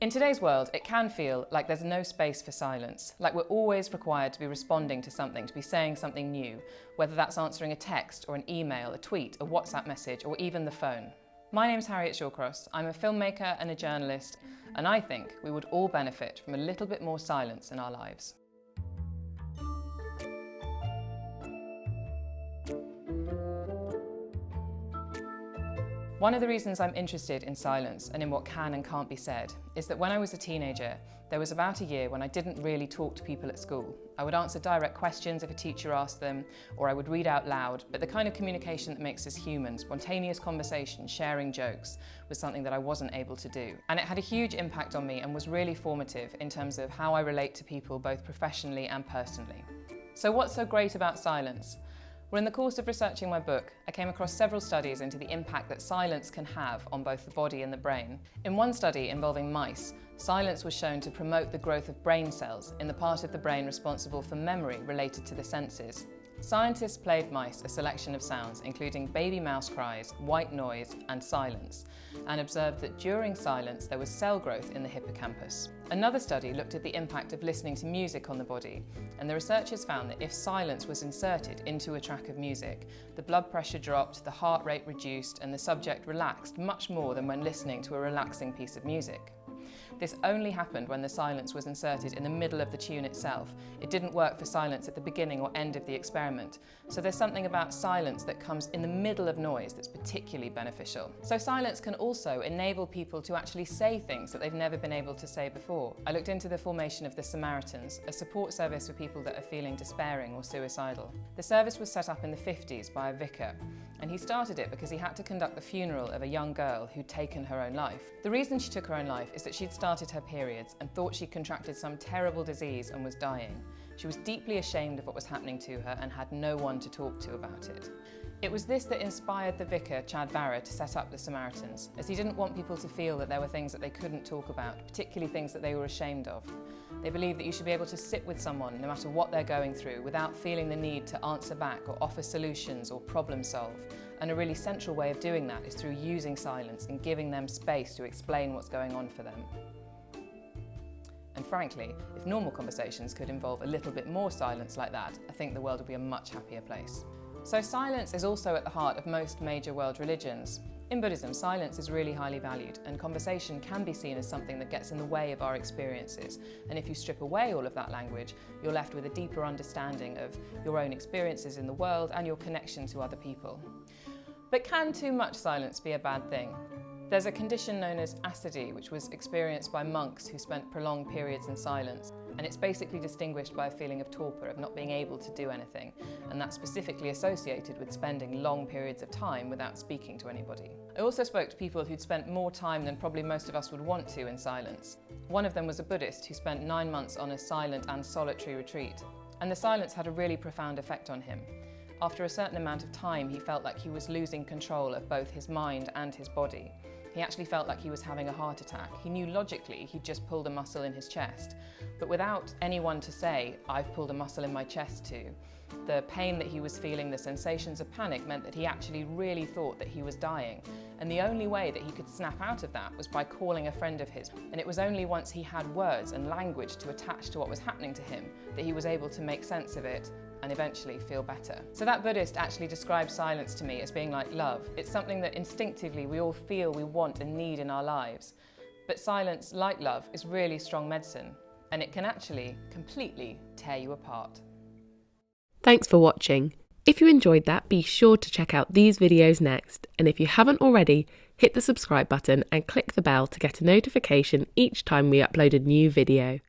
In today's world, it can feel like there's no space for silence, like we're always required to be responding to something, to be saying something new, whether that's answering a text or an email, a tweet, a WhatsApp message, or even the phone. My name's Harriet Shawcross. I'm a filmmaker and a journalist, and I think we would all benefit from a little bit more silence in our lives. One of the reasons I'm interested in silence and in what can and can't be said is that when I was a teenager, there was about a year when I didn't really talk to people at school. I would answer direct questions if a teacher asked them, or I would read out loud, but the kind of communication that makes us human, spontaneous conversation, sharing jokes, was something that I wasn't able to do. And it had a huge impact on me and was really formative in terms of how I relate to people both professionally and personally. So what's so great about silence? Well, in the course of researching my book, I came across several studies into the impact that silence can have on both the body and the brain. In one study involving mice, silence was shown to promote the growth of brain cells in the part of the brain responsible for memory related to the senses. Scientists played mice a selection of sounds, including baby mouse cries, white noise, and silence, and observed that during silence there was cell growth in the hippocampus. Another study looked at the impact of listening to music on the body, and the researchers found that if silence was inserted into a track of music, the blood pressure dropped, the heart rate reduced, and the subject relaxed much more than when listening to a relaxing piece of music. This only happened when the silence was inserted in the middle of the tune itself. It didn't work for silence at the beginning or end of the experiment. So there's something about silence that comes in the middle of noise that's particularly beneficial. So silence can also enable people to actually say things that they've never been able to say before. I looked into the formation of the Samaritans, a support service for people that are feeling despairing or suicidal. The service was set up in the 50s by a vicar, and he started it because he had to conduct the funeral of a young girl who'd taken her own life. The reason she took her own life is that she'd started her periods and thought she'd contracted some terrible disease and was dying. She was deeply ashamed of what was happening to her and had no one to talk to about it. It was this that inspired the vicar, Chad Varra, to set up the Samaritans, as he didn't want people to feel that there were things that they couldn't talk about, particularly things that they were ashamed of. They believed that you should be able to sit with someone, no matter what they're going through, without feeling the need to answer back or offer solutions or problem solve. And a really central way of doing that is through using silence and giving them space to explain what's going on for them. And frankly, if normal conversations could involve a little bit more silence like that, I think the world would be a much happier place. So silence is also at the heart of most major world religions. In Buddhism, silence is really highly valued, and conversation can be seen as something that gets in the way of our experiences. And if you strip away all of that language, you're left with a deeper understanding of your own experiences in the world and your connection to other people. But can too much silence be a bad thing? There's a condition known as ascidi, which was experienced by monks who spent prolonged periods in silence. And it's basically distinguished by a feeling of torpor, of not being able to do anything. And that's specifically associated with spending long periods of time without speaking to anybody. I also spoke to people who'd spent more time than probably most of us would want to in silence. One of them was a Buddhist who spent 9 months on a silent and solitary retreat. And the silence had a really profound effect on him. After a certain amount of time, he felt like he was losing control of both his mind and his body. He actually felt like he was having a heart attack. He knew logically he'd just pulled a muscle in his chest, but without anyone to say, "I've pulled a muscle in my chest too," the pain that he was feeling, the sensations of panic meant that he actually really thought that he was dying. And the only way that he could snap out of that was by calling a friend of his. And it was only once he had words and language to attach to what was happening to him that he was able to make sense of it and eventually feel better. So that Buddhist actually described silence to me as being like love. It's something that instinctively we all feel we want and need in our lives. But silence, like love, is really strong medicine, and it can actually completely tear you apart. Thanks for watching. If you enjoyed that, be sure to check out these videos next. And if you haven't already, hit the subscribe button and click the bell to get a notification each time we upload a new video.